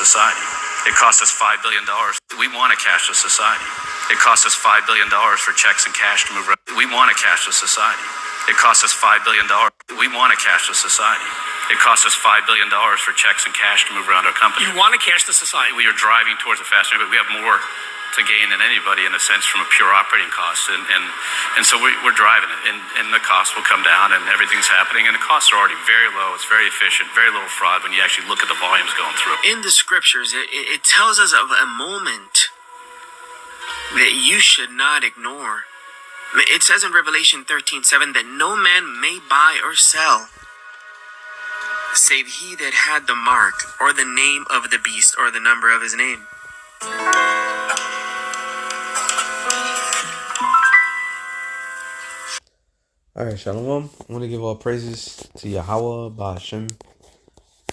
society. It cost us $5 billion. We want a cashless society. It cost us $5 billion for checks and cash to move around. We want a cashless society. It cost us $5 billion. We want a cashless society. It costs us $5 billion for checks and cash to move around our company. You want a cashless society? We are driving towards a faster, but we have more to gain than anybody in a sense from a pure operating cost. And so we're driving it, and the cost will come down, and everything's happening, and the costs are already very low. It's very efficient, very little fraud when you actually look at the volumes going through. In the scriptures, it tells us of a moment that you should not ignore. It says in Revelation 13:7 that no man may buy or sell save he that had the mark or the name of the beast or the number of his name. Alright, Shalom. I want to give all praises to Yahweh, Bahashem,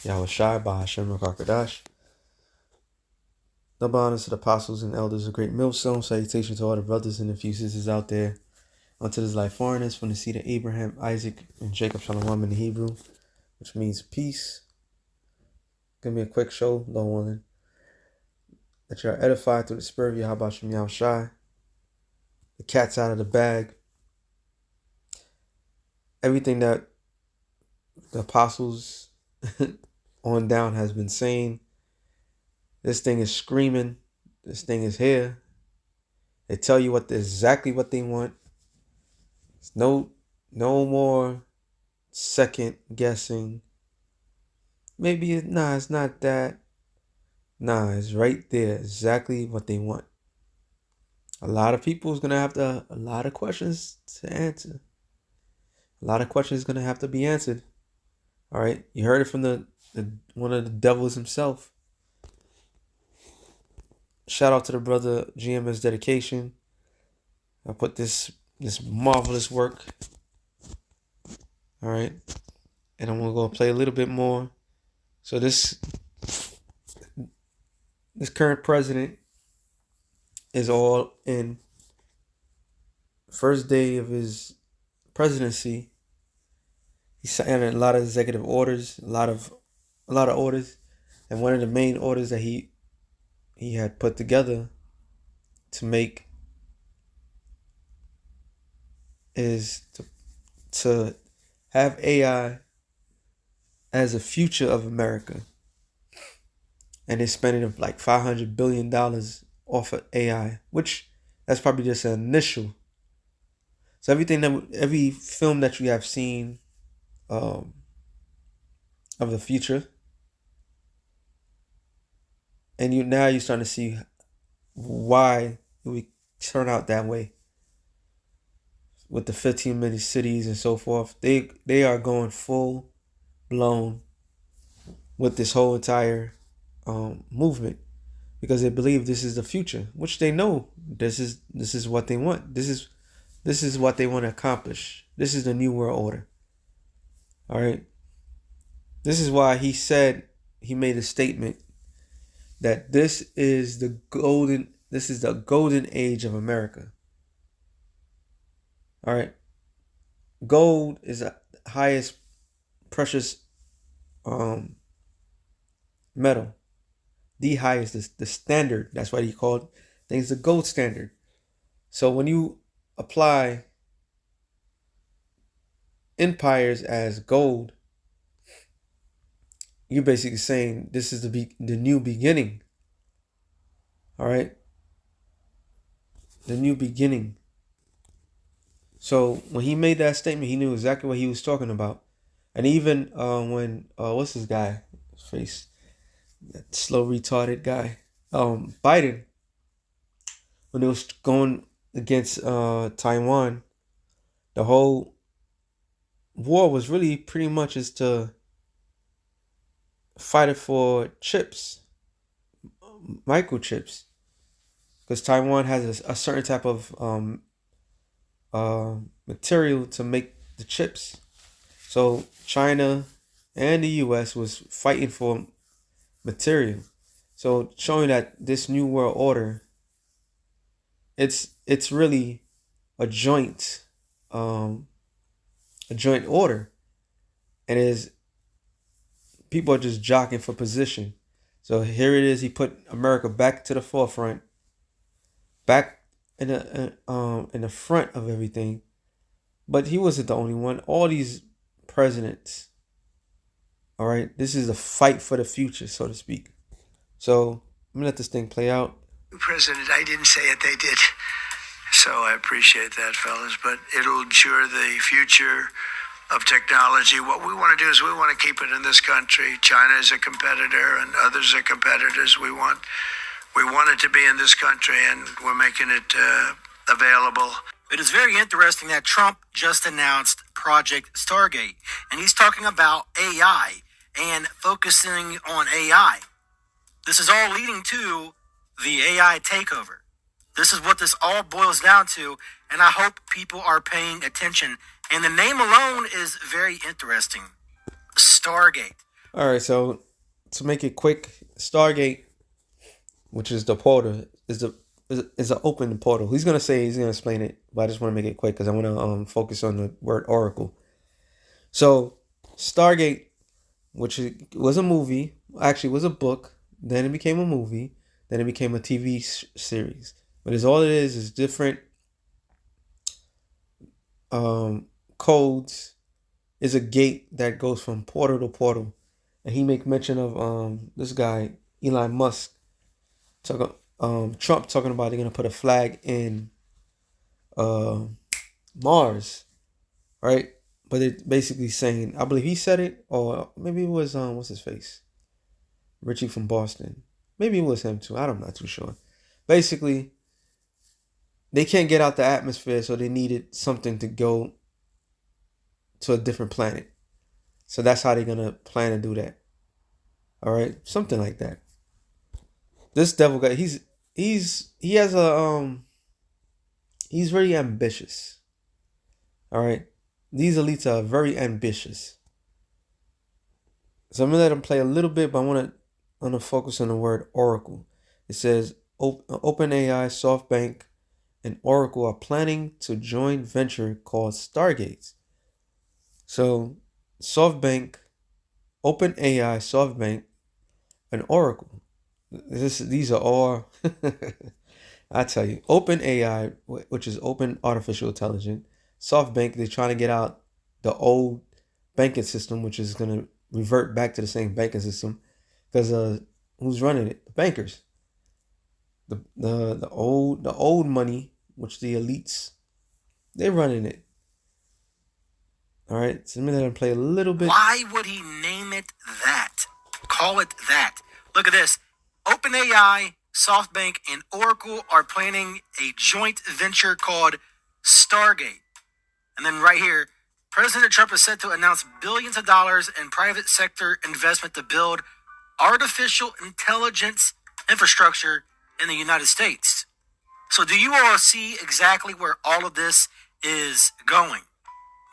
Yahweh Shai, Bahashem, Rakakadash. Double honors to the apostles and elders of Great Millstone. Salutation to all the brothers and a few sisters out there. Unto this life foreigners from the seed of Abraham, Isaac, and Jacob, Shalom in the Hebrew, which means peace. Give me a quick show, Lord willing, that you are edified through the spirit of Yahweh Shem Yahweh Shai. The cat's out of the bag. Everything that the apostles on down has been saying, this thing is screaming. This thing is here. They tell you exactly what they want. It's no more second guessing. Maybe it's not that. It's right there, exactly what they want. A lot of people is gonna have a lot of questions to answer. A lot of questions gonna have to be answered. All right, you heard it from the one of the devils himself. Shout out to the brother GMS Dedication. I put this marvelous work. All right, and I'm gonna go play a little bit more. So this current president is all in. First day of his presidency, he signed a lot of executive orders, a lot of orders, and one of the main orders that he had put together to make is to have AI as a future of America. And they're spending like $500 billion off of AI, which that's probably just an initial. So every film that you have seen of the future, and you're starting to see why it would turn out that way. With the 15 million cities and so forth, they are going full blown with this whole entire movement, because they believe this is the future, which they know this is what they want. This is what they want to accomplish. This is the new world order. All right. This is why he made a statement that this is the golden age of America. All right. Gold is the highest precious metal. The highest, the standard. That's why he called things the gold standard. So when you apply empires as gold, you're basically saying this is the new beginning. All right. The new beginning. So when he made that statement, he knew exactly what he was talking about. And even when what's this guy face, that slow retarded guy, Biden, when it was going against Taiwan, the whole war was really pretty much is to fight it for chips, microchips, because Taiwan has a certain type of material to make the chips. So China and the US was fighting for material. So showing that this new world order, it's really a joint order, and people are just jockeying for position. So here it is. He put America back to the forefront, back in the front of everything. But he wasn't the only one. All these presidents. All right, this is a fight for the future, so to speak. So I'm gonna let this thing play out. President, I didn't say it, they did. So I appreciate that, fellas. But it'll ensure the future of technology. What we want to do is we want to keep it in this country. China is a competitor, and others are competitors. We want it to be in this country, and we're making it available. It is very interesting that Trump just announced Project Stargate, and he's talking about AI and focusing on AI. This is all leading to the AI takeover. This is what this all boils down to, and I hope people are paying attention. And the name alone is very interesting. Stargate. All right, so to make it quick, Stargate, which is the portal, is an open portal. He's gonna explain it, but I just want to make it quick because I want to focus on the word oracle. So Stargate, which was a movie, actually was a book. Then it became a movie. Then it became a TV series. But all it is different codes. Is a gate that goes from portal to portal. And he make mention of this guy, Elon Musk, Trump talking about they're going to put a flag in Mars, right? But it's basically saying, I believe he said it, or maybe it was, what's his face? Richie from Boston. Maybe it was him too. I'm not too sure. Basically, they can't get out the atmosphere, so they needed something to go to a different planet. So that's how they're going to plan to do that. All right? Something like that. This devil guy, he's very ambitious. All right? These elites are very ambitious. So I'm going to let him play a little bit, but I want to focus on the word oracle. It says OpenAI, SoftBank, and Oracle are planning to join venture called Stargate. So SoftBank, OpenAI, SoftBank, and Oracle. These are all, I tell you, OpenAI, which is Open Artificial Intelligence, SoftBank, they're trying to get out the old banking system, which is going to revert back to the same banking system, because who's running it? The bankers. The old money, which the elites, they're running it. All right, so let me let him play a little bit. Why would he name it that? Call it that. Look at this. OpenAI, SoftBank, and Oracle are planning a joint venture called Stargate. And then right here, President Trump is set to announce billions of dollars in private sector investment to build artificial intelligence infrastructure in the United States. So do you all see exactly where all of this is going?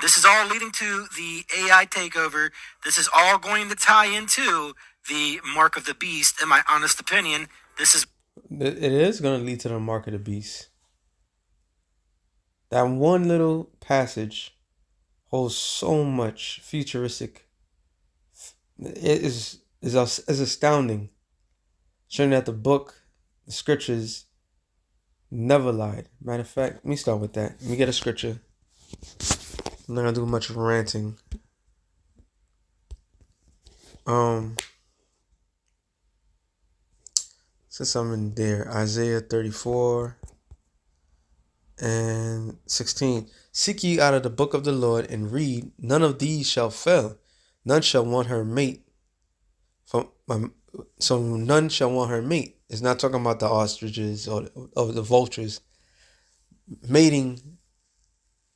This is all leading to the AI takeover. This is all going to tie into the mark of the beast. In my honest opinion, it is going to lead to the mark of the beast. That one little passage holds so much futuristic. It is astounding. Showing that the book, the scriptures, never lied. Matter of fact, let me start with that. Let me get a scripture. I'm not gonna do much ranting. Since I'm in there, Isaiah 34 and 16. Seek ye out of the book of the Lord and read. None of these shall fail. None shall want her mate. So none shall want her mate. It's not talking about the ostriches or the vultures. Mating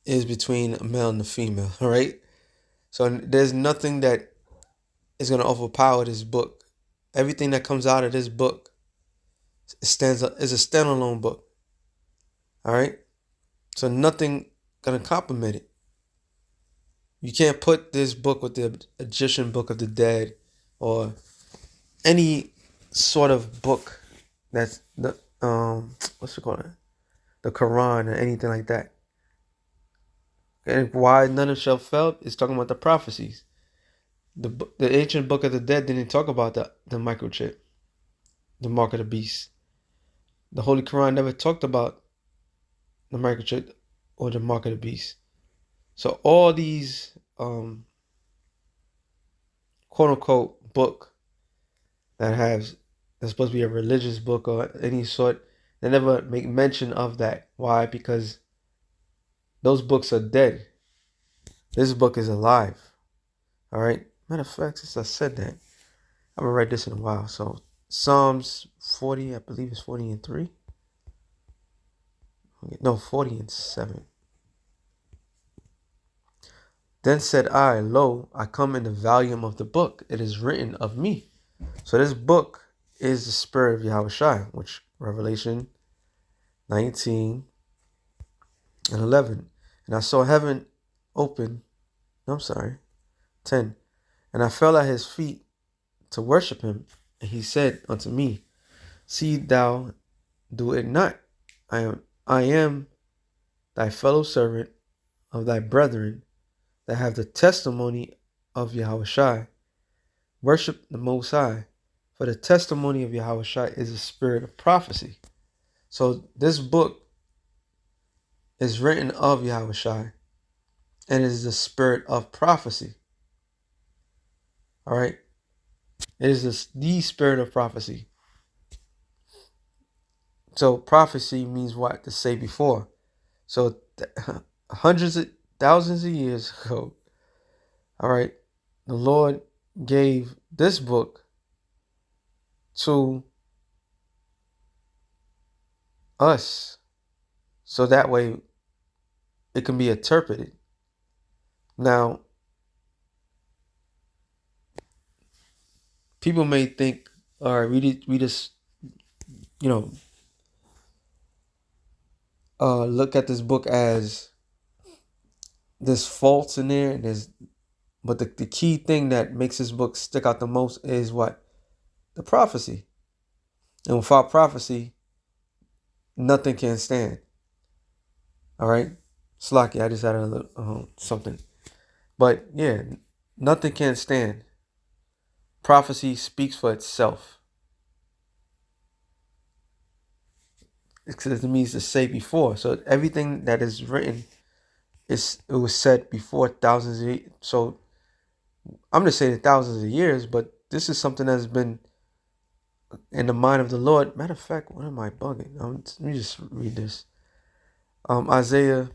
is between a male and a female, all right? So there's nothing that is going to overpower this book. Everything that comes out of this book is a standalone book, all right? So nothing going to complement it. You can't put this book with the Egyptian Book of the Dead or any sort of book that's the what's it called? The Quran or anything like that. And why none of shall fail is talking about the prophecies. The ancient Book of the Dead didn't talk about the microchip. the mark of the beast. The Holy Quran never talked about the microchip or the mark of the beast. So all these quote unquote book that's supposed to be a religious book or any sort, they never make mention of that. Why? Because those books are dead. This book is alive. All right. Matter of fact, since I said that, I'm gonna write this in a while. So Psalms 40, I believe it's 40 and 3. No, 40 and 7. Then said I, lo, I come in the volume of the book. It is written of me. So this book is the spirit of Yahushua, which Revelation 19 and 11. And I saw heaven open. No, I'm sorry. 10. And I fell at his feet to worship him. And he said unto me, see thou do it not. I am thy fellow servant of thy brethren that have the testimony of Yahushua. Worship the Most High, for the testimony of Yahushua is a spirit of prophecy. So this book is written of Yahushua and is the spirit of prophecy. All right? It is the spirit of prophecy. So prophecy means what? To say before. So hundreds of thousands of years ago, all right, the Lord gave this book to us so that way it can be interpreted. Now, people may think, all right, we just, you know, look at this book as there's faults in there, and but the key thing that makes this book stick out the most is what? The prophecy. And without prophecy, nothing can stand. All right? Slocky, I just had a little something. But yeah, nothing can stand. Prophecy speaks for itself. It means to say before. So everything that is written, it was said before thousands of years. So I'm going to say thousands of years, but this is something that's been in the mind of the Lord. Matter of fact, what am I bugging? Let me just read this. Isaiah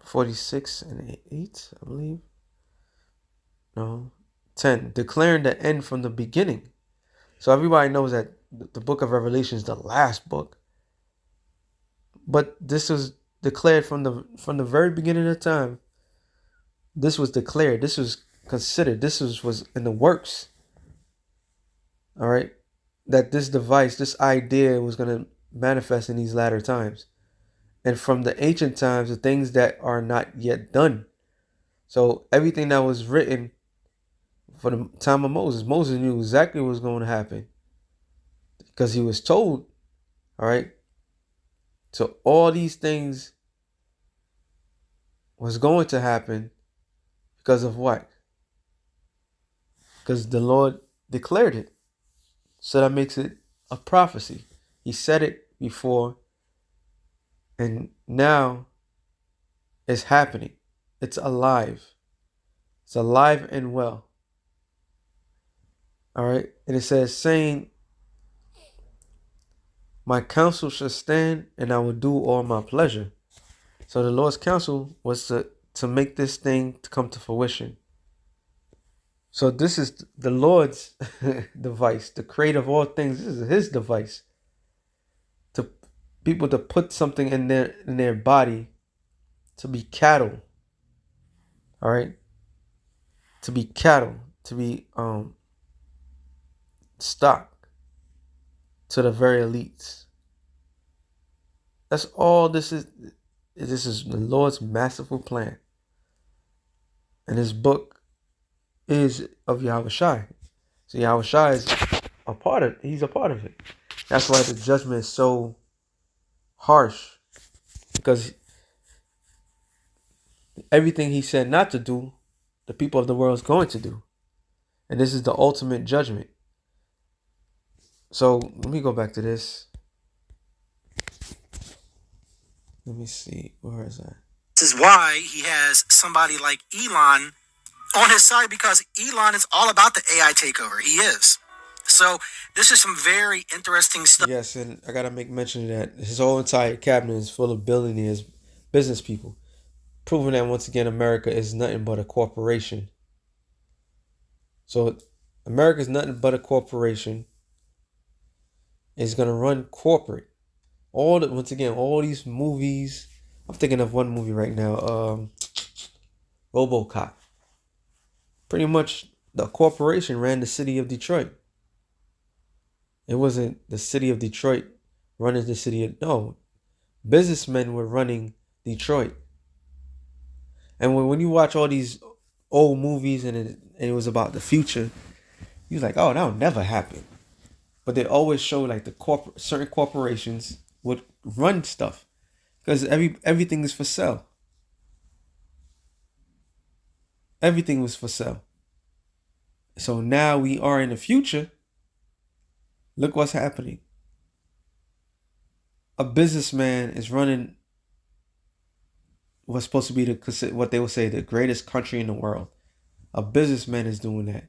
46 and 8, I believe. No, 10. Declaring the end from the beginning. So everybody knows that the book of Revelation is the last book. But this was declared from the very beginning of time. This was declared. This was considered. This was in the works. All right. That this device, this idea was going to manifest in these latter times. And from the ancient times, the things that are not yet done. So everything that was written for the time of Moses, Moses knew exactly what was going to happen because he was told, all right? So all these things was going to happen because of what? Because the Lord declared it. So that makes it a prophecy. He said it before, and now it's happening. It's alive. It's alive and well. All right. And it says, saying, my counsel shall stand, and I will do all my pleasure. So the Lord's counsel was to make this thing to come to fruition. So this is the Lord's device, the creator of all things. This is his device. To people to put something in their body to be cattle. All right? To be cattle, to be stock to the very elites. That's all this is. This is the Lord's masterful plan. And his book is of Yahushua. So Yahushua is he's a part of it. That's why the judgment is so harsh. Because everything he said not to do, the people of the world is going to do. And this is the ultimate judgment. So let me go back to this. Let me see. Where is that? This is why he has somebody like Elon on his side, because Elon is all about the AI takeover. He is. So this is some very interesting stuff. Yes, and I gotta make mention of that his whole entire cabinet is full of billionaires, business people, proving that once again America is nothing but a corporation. So America is nothing but a corporation. It's gonna run corporate. Once again, all these movies. I'm thinking of one movie right now, RoboCop. Pretty much the corporation ran the city of Detroit. It wasn't the city of Detroit running the city of, no. Businessmen were running Detroit. And when you watch all these old movies and it was about the future, you're like, oh, that'll never happen. But they always show like certain corporations would run stuff because everything is for sale. Everything was for sale. So now we are in the future. Look what's happening. A businessman is running what's supposed to be what they would say the greatest country in the world. A businessman is doing that.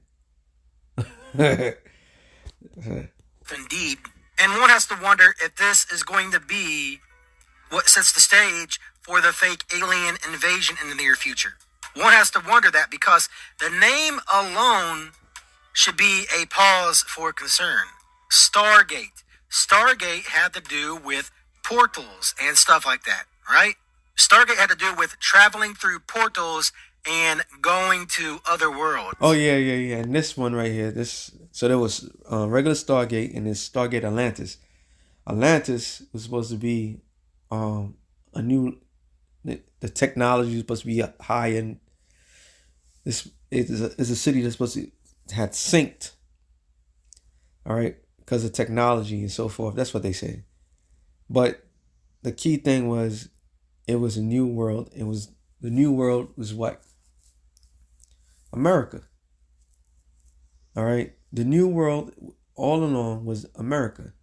Indeed. And one has to wonder if this is going to be what sets the stage for the fake alien invasion in the near future. One has to wonder that, because the name alone should be a pause for concern. Stargate. Stargate had to do with portals and stuff like that, right? Stargate had to do with traveling through portals and going to other worlds. Oh yeah. And this one right here, so there was regular Stargate and this Stargate Atlantis. Atlantis was supposed to be a new. The technology was supposed to be high, and this is a city that's supposed to had synced. All right, because of technology and so forth. That's what they say. But the key thing was, it was a new world. The new world was what? America. All right, the new world all along was America.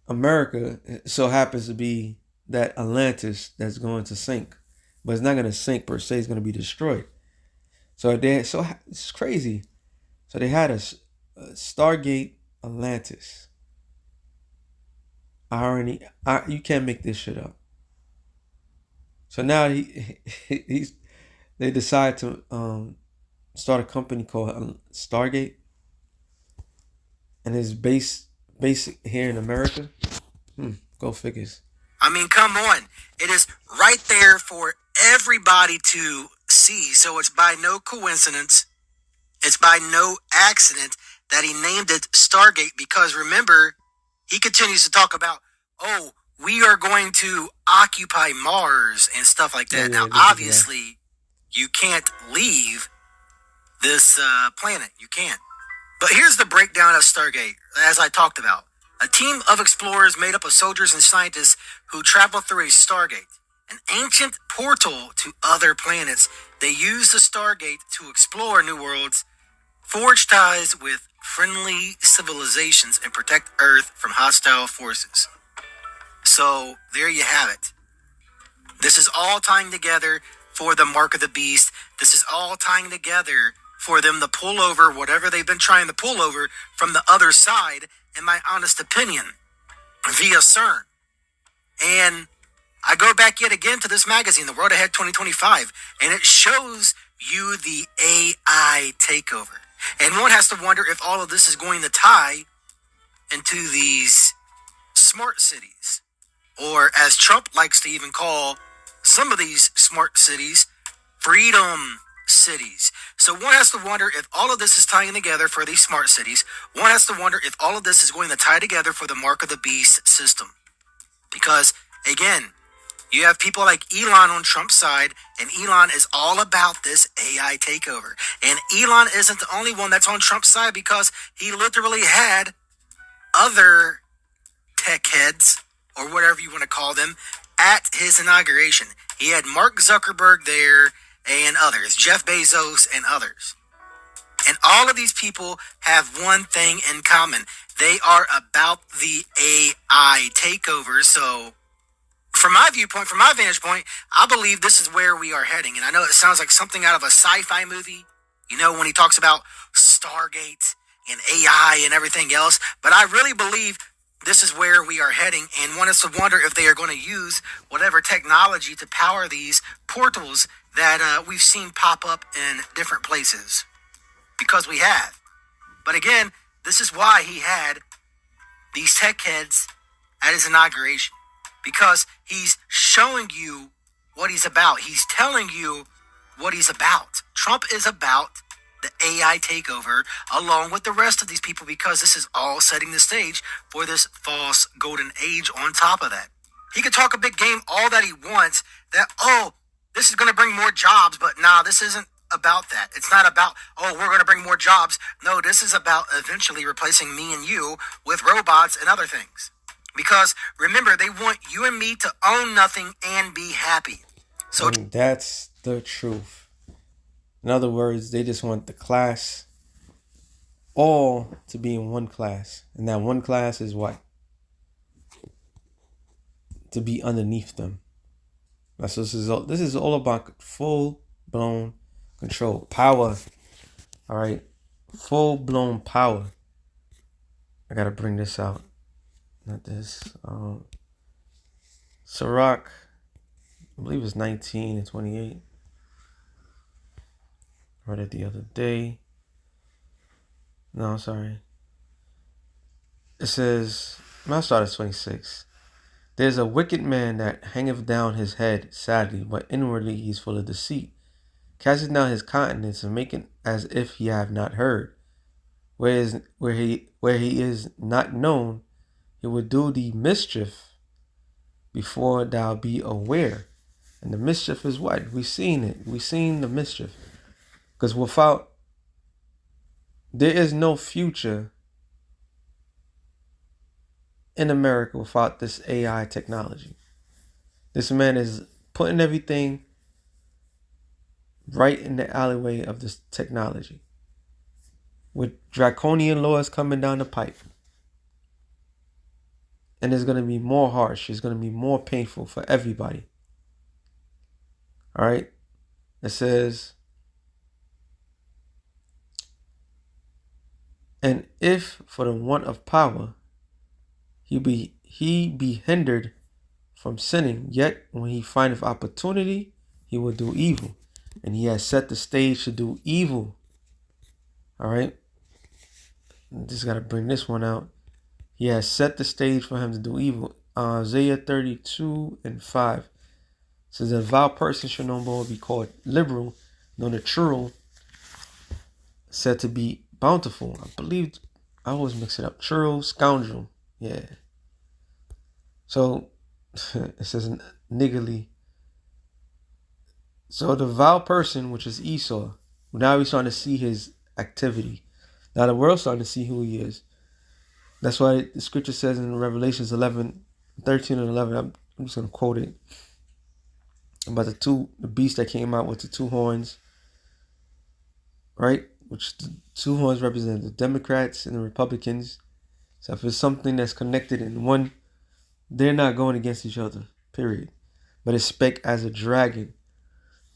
America so happens to be that Atlantis that's going to sink, but it's not going to sink per se. It's going to be destroyed. So it's crazy. So they had a Stargate Atlantis. You can't make this shit up. So now they decide to start a company called Stargate, and it's based here in America. Go figures. I mean, come on. It is right there for everybody to see. So it's by no coincidence, it's by no accident that he named it Stargate, because remember, he continues to talk about, oh, we are going to occupy Mars and stuff like that. Now, obviously, you can't leave this planet. You can't. But here's the breakdown of Stargate, as I talked about. A team of explorers made up of soldiers and scientists who travel through a Stargate, an ancient portal to other planets. They use the Stargate to explore new worlds, forge ties with friendly civilizations, and protect Earth from hostile forces. So there you have it. This is all tying together for the mark of the beast. This is all tying together for them to pull over whatever they've been trying to pull over from the other side, in my honest opinion, via CERN. And I go back yet again to this magazine, The Road Ahead 2025, and it shows you the AI takeover. And one has to wonder if all of this is going to tie into these smart cities, or as Trump likes to even call some of these smart cities, freedom cities. So one has to wonder if all of this is tying together for these smart cities. One has to wonder if all of this is going to tie together for the mark of the beast system. Because, again, you have people like Elon on Trump's side, and Elon is all about this AI takeover. And Elon isn't the only one that's on Trump's side, because he literally had other tech heads, or whatever you want to call them, at his inauguration. He had Mark Zuckerberg there and others, Jeff Bezos and others. And all of these people have one thing in common. They are about the AI takeover. So from my viewpoint, from my vantage point, I believe this is where we are heading. And I know it sounds like something out of a sci-fi movie, when he talks about Stargate and AI and everything else. But I really believe this is where we are heading, and want us to wonder if they are going to use whatever technology to power these portals that we've seen pop up in different places. Because we have. But again, this is why he had these tech heads at his inauguration. Because he's showing you what he's about. He's telling you what he's about. Trump is about the AI takeover along with the rest of these people, because this is all setting the stage for this false golden age on top of that. He could talk a big game all that he wants, that, this is going to bring more jobs, but nah, this isn't about that. It's not about, we're going to bring more jobs. No, this is about eventually replacing me and you with robots and other things. Because remember, they want you and me to own nothing and be happy. So and that's the truth. In other words, they just want the class all to be in one class. And that one class is what? To be underneath them. That's what this is all about. Full blown control. Power. Alright. Full blown power. I gotta bring this out. Not this. Ciroc, I believe it's 19 and 28. Read it the other day. No, sorry. It says, I'll start at 26. There's a wicked man that hangeth down his head sadly, but inwardly he's full of deceit, casting down his countenance and making as if he have not heard. Where he is not known, he will do thee mischief before thou be aware. And the mischief is what? We've seen it. We've seen the mischief. Because there is no future in America without this AI technology. This man is putting everything right in the alleyway of this technology, with draconian laws coming down the pipe. And it's going to be more harsh. It's going to be more painful for everybody. All right. It says, and if for the want of power he be hindered from sinning, yet when he findeth opportunity, he will do evil. And he has set the stage to do evil. All right. Just got to bring this one out. He has set the stage for him to do evil. Isaiah 32 and 5 says, a vile person shall no more be called liberal, nor the true said to be bountiful. I believe I always mix it up. True, scoundrel. Yeah. So it says niggardly. So the vile person, which is Esau, now we're starting to see his activity. Now the world's starting to see who he is. That's why the scripture says in Revelations 13 and 11, I'm just going to quote it, about the beast that came out with the two horns, right? Which the two horns represent the Democrats and the Republicans. So if it's something that's connected in one, they're not going against each other, period. But it's spec as a dragon.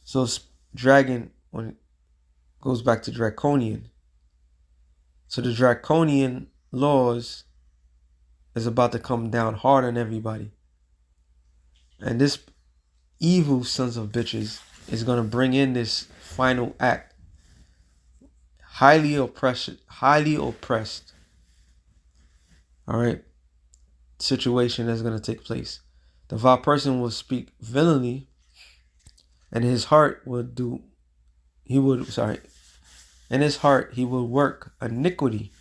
So dragon, when it goes back to draconian. So the draconian laws is about to come down hard on everybody. And this evil sons of bitches is going to bring in this final act. Highly oppressed. All right. Situation that's going to take place. The vile person will speak villainy, and his heart will in his heart he will work iniquity,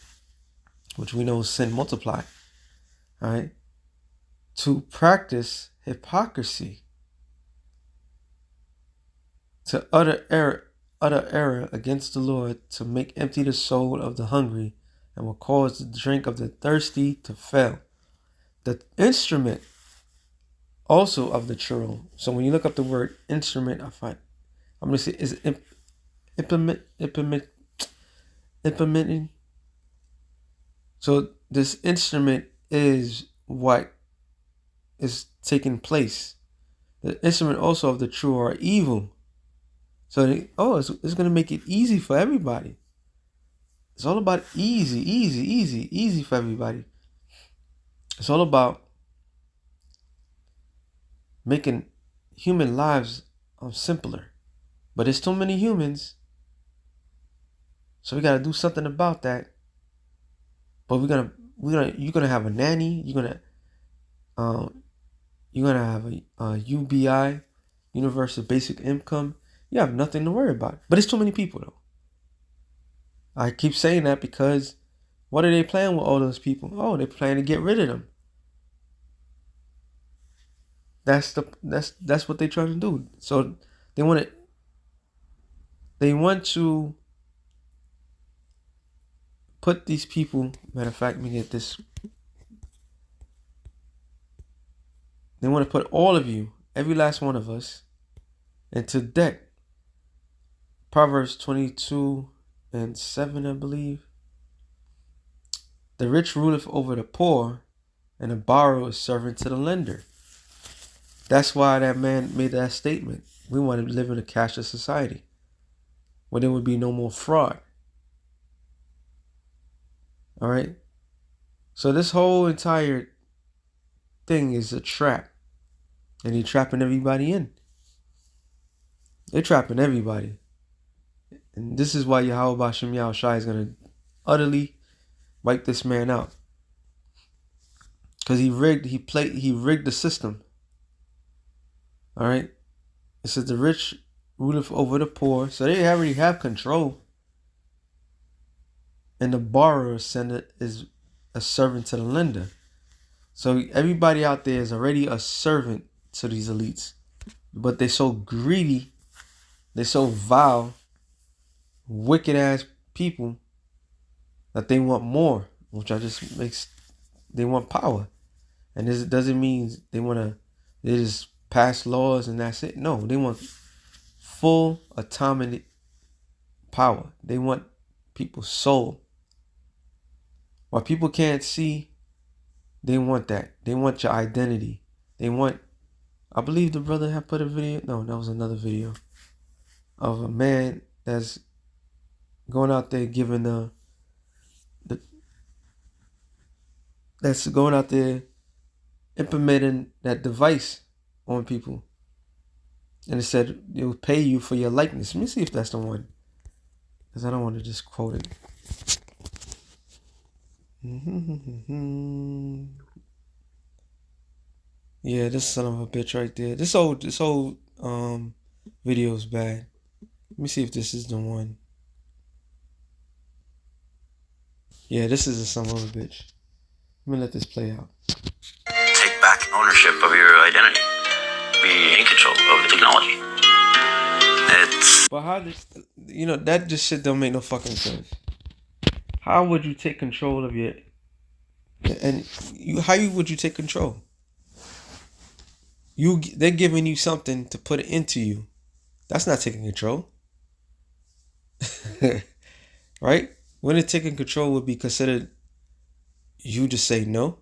which we know is sin multiplied. All right. To practice hypocrisy, to utter error against the Lord, to make empty the soul of the hungry, and will cause the drink of the thirsty to fail. The instrument also of the churl. So when you look up the word instrument, I'm going to say is implement. implementing. So this instrument is what is taking place. The instrument also of the true or evil. So it's going to make it easy for everybody. It's all about easy for everybody. It's all about making human lives simpler. But there's too many humans, so we got to do something about that. But you're gonna have a nanny. You're gonna have a UBI, universal basic income. You have nothing to worry about. But it's too many people though. I keep saying that because what are they planning with all those people? Oh, they plan to get rid of them. That's what they're trying to do. So they want to put these people. Matter of fact, let me get this. They want to put all of you, every last one of us, into debt. Proverbs 22:7, I believe. The rich ruleth over the poor, and the borrower is servant to the lender. That's why that man made that statement. We want to live in a cashless society where there would be no more fraud. All right? So this whole entire thing is a trap. And they're trapping everybody in. They're trapping everybody. And this is why Yahweh Bashem Yahushai is going to utterly wipe this man out. Because he rigged the system. All right? It says the rich ruleth over the poor. So they already have control. And the borrower is a servant to the lender. So everybody out there is already a servant to these elites. But they're so greedy. They're so vile. Wicked ass people. That they want more. Which they want power. And this doesn't mean they just pass laws and that's it. No, they want full autonomy power. They want people's soul. What people can't see, they want that. They want your identity. They want, I believe the brother had put a video. No, that was another video of a man that's going out there giving that's going out there implementing that device on people. And it said it will pay you for your likeness. Let me see if that's the one. Because I don't want to just quote it. Yeah, this son of a bitch right there. This old video is bad. Let me see if this is the one. Yeah, this is a son of a bitch. Let me let this play out. Take back ownership of your identity. Be in control of the technology. But how that just shit don't make no fucking sense. How would you take control of your how would you take control? They're giving you something to put it into you. That's not taking control. Right? When it's taking control would be considered you just say no.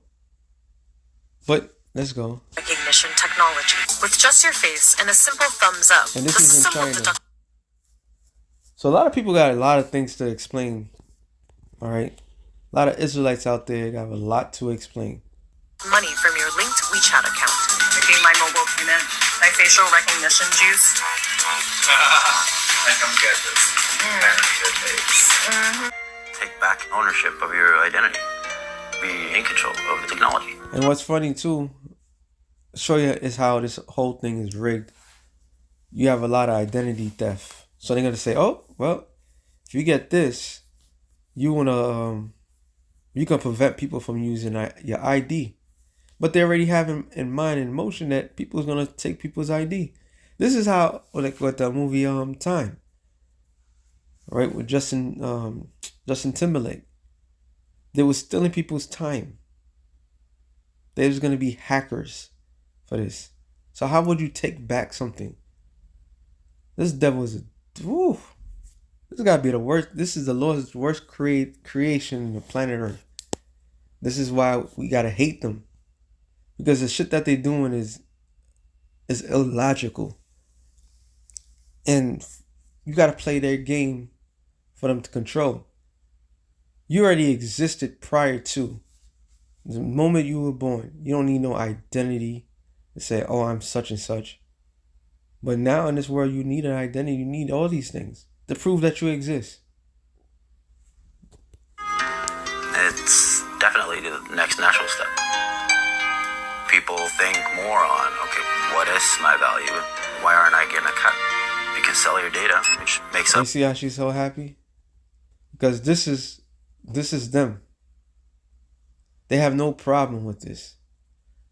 But let's go. Recognition technology with just your face and a simple thumbs up. And this is in China. So a lot of people got a lot of things to explain. All right? A lot of Israelites out there have a lot to explain. Money from your linked WeChat account. Picking my mobile payment, my facial recognition juice. I don't get this. Take back ownership of your identity. Be in control of the technology. And what's funny too, show you is how this whole thing is rigged. You have a lot of identity theft. So they're gonna say, oh, well, if you get this, you can prevent people from using your ID. But they already have in mind, in motion, that people is gonna take people's ID. This is how, like with the movie Time, right? With Justin Timberlake, they were stealing people's time. There's gonna be hackers for this. So how would you take back something? This devil is This gotta be the worst. This is the Lord's worst creation in the planet Earth. This is why we gotta hate them, because the shit that they doing is illogical, and you gotta play their game for them to control. You already existed prior to the moment you were born. You don't need no identity to say, "Oh, I'm such and such." But now in this world, you need an identity. You need all these things to prove that you exist. It's definitely the next natural step. People think more on, okay, what is my value? Why aren't I getting a cut? You can sell your data, which makes You up. see how she's so happy? Because this is them. They have no problem with this.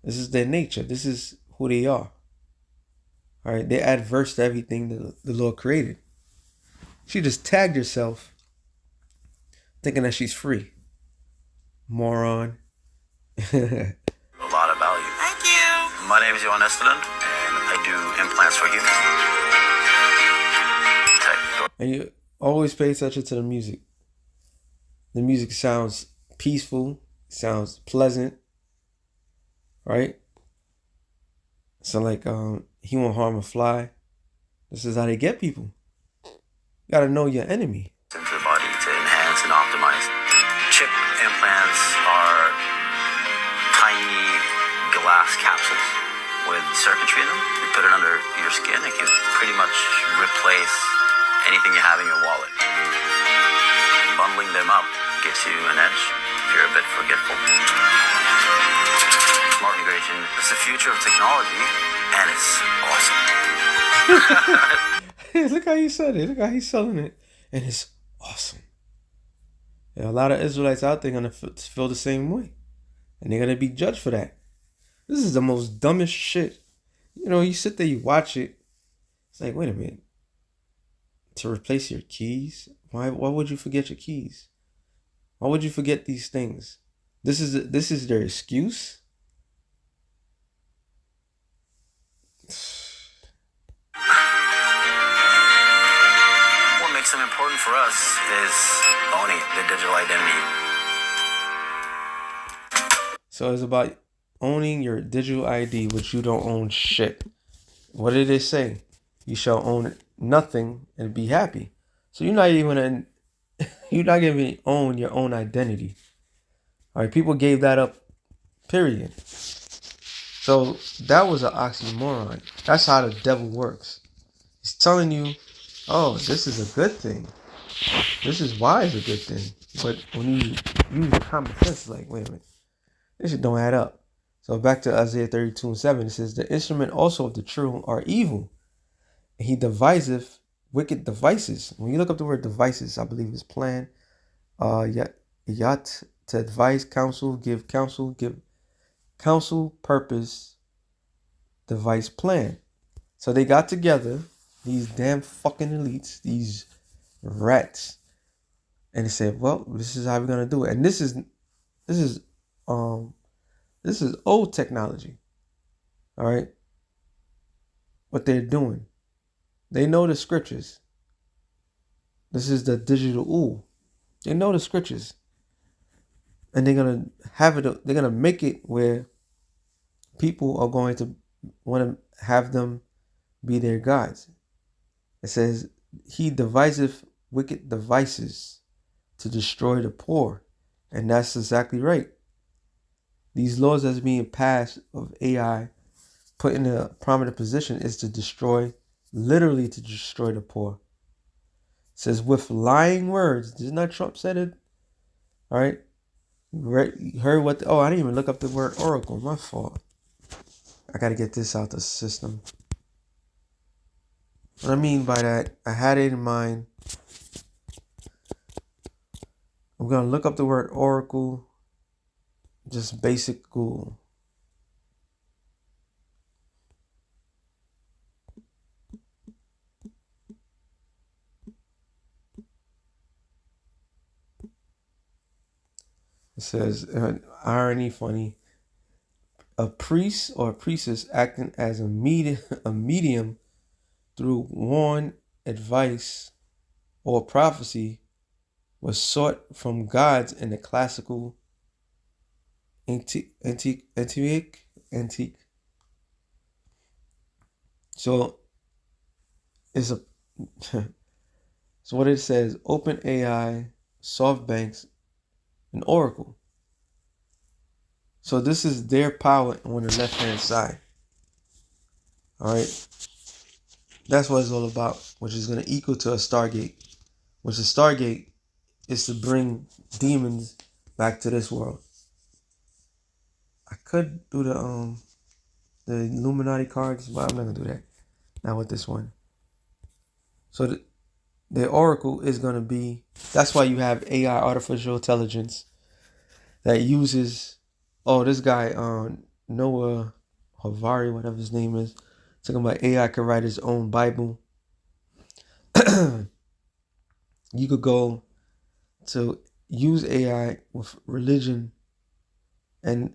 This is their nature. This is who they are. All right, they're adverse to everything that the Lord created. She just tagged herself, thinking that she's free. Moron. A lot of value. Thank you. My name is Johan Estelund, and I do implants for humans. And you always pay attention to the music. The music sounds peaceful, sounds pleasant, right? So like, he won't harm a fly. This is how they get people. You gotta know your enemy. Into the body to enhance and optimize. Chip implants are tiny glass capsules with circuitry in them. You put it under your skin, it can pretty much replace anything you have in your wallet. Bundling them up gets you an edge if you're a bit forgetful. Smart integration is the future of technology, and it's awesome. Look how he said it. Look how he's selling it. And it's awesome. Yeah, a lot of Israelites out there gonna feel the same way. And they're gonna be judged for that. This is the most dumbest shit. You know, you sit there, you watch it. It's like, wait a minute. To replace your keys? Why would you forget your keys? Why would you forget these things? This is their excuse? What makes them important for us is owning the digital identity. So it's about owning your digital ID, which you don't own shit. What did they say? You shall own nothing and be happy. So you're not even own your own identity. All right, people gave that up. Period. So that was an oxymoron. That's how the devil works. He's telling you, oh, this is a good thing. This is why it's a good thing. But when you use your common sense, it's like, wait a minute. This shit don't add up. So back to Isaiah 32:7, it says, the instrument also of the true are evil. And he deviseth wicked devices. When you look up the word devices, I believe it's plan. Yet to advise counsel, give counsel, purpose, device, plan. So they got together, these damn fucking elites, these rats, and they said, well, this is how we're gonna do it. And this is old technology. All right. What they're doing. They know the scriptures. This is the digital ooh. They know the scriptures. And they're gonna have it, they're gonna make it where people are going to want to have them be their gods. It says, he deviseth wicked devices to destroy the poor. And that's exactly right. These laws that's being passed of AI put in a prominent position is to destroy, literally to destroy the poor. It says with lying words. Did not Trump said it? All right. You heard what? I didn't even look up the word oracle. My fault. I got to get this out the system. What I mean by that, I had it in mind. I'm going to look up the word oracle. Just basic Google. It says, irony funny, a priest or a priestess acting as a medium through warn, advice, or prophecy was sought from gods in the classical antique. So it's a so what it says: OpenAI, SoftBanks, and Oracle. So this is their power on the left hand side. All right, that's what it's all about, which is going to equal to a Stargate. Which a Stargate is to bring demons back to this world. I could do the Illuminati cards, but I'm not gonna do that. Not with this one. So the Oracle is gonna be. That's why you have AI, artificial intelligence, that uses. Oh, this guy, Noah Havari, whatever his name is, talking about AI could write his own Bible. You could go to use AI with religion, and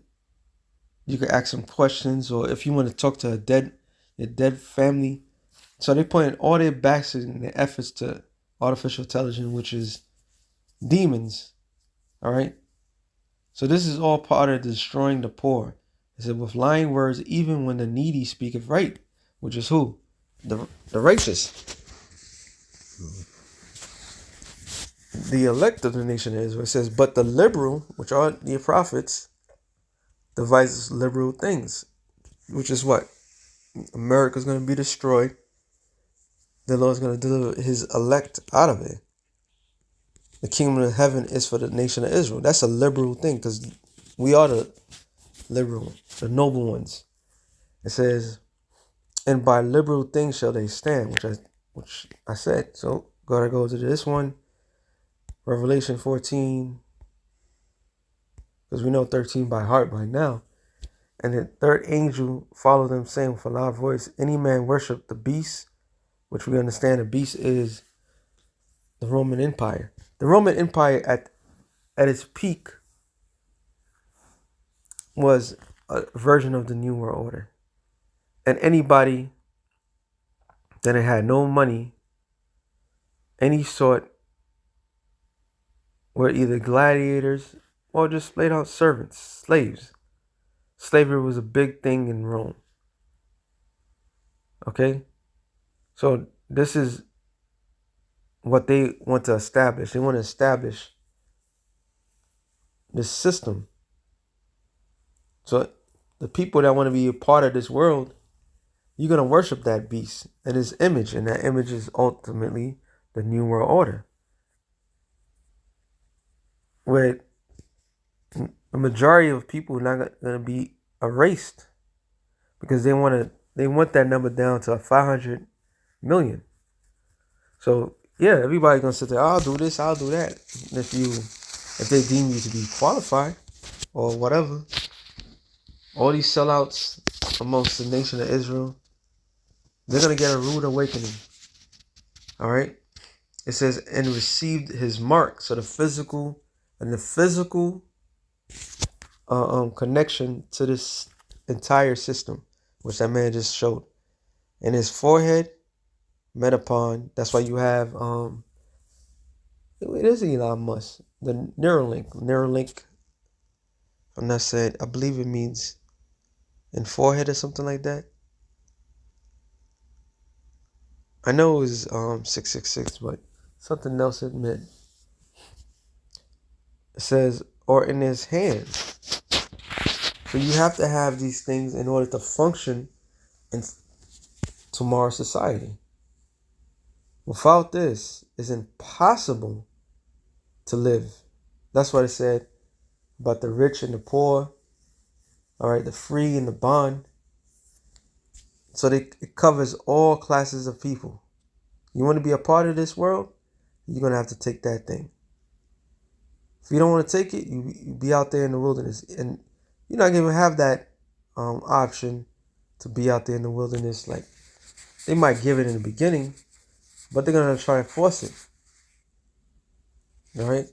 you could ask some questions, or if you want to talk to your dead family. So they put in all their backs and their efforts to artificial intelligence, which is demons. All right. So this is all part of destroying the poor. It said, with lying words, even when the needy speaketh right, which is who? The righteous. The elect of the nation of Israel. It says, but the liberal, which are the prophets, devises liberal things, which is what? America's going to be destroyed. The Lord's going to deliver his elect out of it. The kingdom of heaven is for the nation of Israel. That's a liberal thing, because we are the liberal, the noble ones. It says, and by liberal things shall they stand, which I said. So gotta go to this one, Revelation 14, because we know 13 by heart by now. And the third angel followed them, saying with a loud voice, any man worship the beast, which we understand the beast is the Roman Empire. The Roman Empire at its peak was a version of the New World Order. And anybody that had no money, any sort, were either gladiators or just laid out servants, slaves. Slavery was a big thing in Rome. Okay? So this is what they want to establish. They want to establish this system. So the people that want to be a part of this world, you're going to worship that beast and his image. And that image is ultimately the New World Order, where the majority of people are not going to be erased, because they want that number down to 500 million. So yeah, everybody's going to sit there, I'll do this, I'll do that. And if they deem you to be qualified or whatever, all these sellouts amongst the nation of Israel, they're going to get a rude awakening. All right. It says, and received his mark. So the physical connection to this entire system, which that man just showed. And his forehead met upon, that's why you have, it is Elon Musk, the Neuralink. I'm not saying, I believe it means in forehead or something like that. I know it was 666, but something else it meant. It says, or in his hand. So you have to have these things in order to function in tomorrow's society. Without this, it's impossible to live. That's what it said about the rich and the poor. All right, the free and the bond. So it covers all classes of people. You want to be a part of this world, you're going to have to take that thing. If you don't want to take it, you be out there in the wilderness. And you're not going to have that option to be out there in the wilderness. Like, they might give it in the beginning, but they're going to try and force it. All right?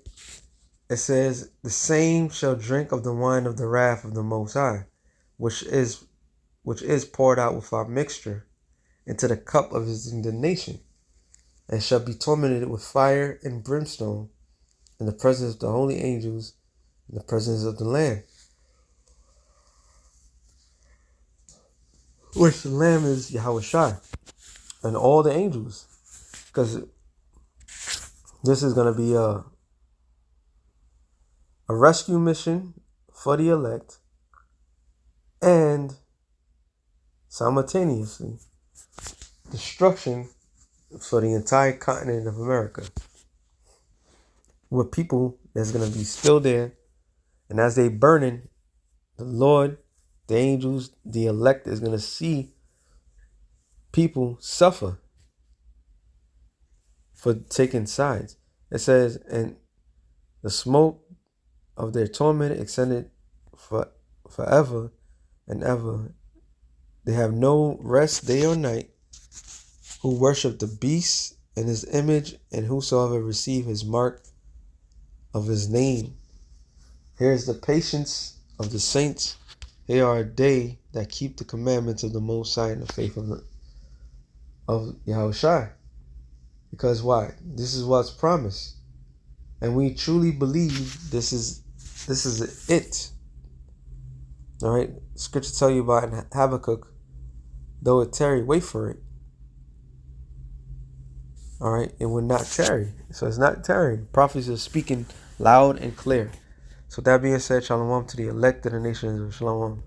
It says, the same shall drink of the wine of the wrath of the Most High, which is poured out without mixture into the cup of his indignation. and shall be tormented with fire and brimstone in the presence of the holy angels, in the presence of the Lamb. Which the Lamb is Yahweh Shai, and all the angels. Because this is going to be a rescue mission for the elect, and simultaneously destruction for the entire continent of America, with people that's going to be still there, and as they burning, the Lord, the angels, the elect is going to see people suffer for taking sides. It says, and the smoke of their torment extended forever and ever. They have no rest day or night, who worship the beast and his image, and whosoever receive his mark of his name. Here's the patience of the saints. Here are they that keep the commandments of the Most High and the faith of Yahushua. Because why? This is what's promised. And we truly believe this is it. All right. Scripture tell you about in Habakkuk, though it tarry, wait for it. All right. It will not tarry. So it's not tarrying. Prophets are speaking loud and clear. So that being said, shalom to the elect of the nations of Shalom.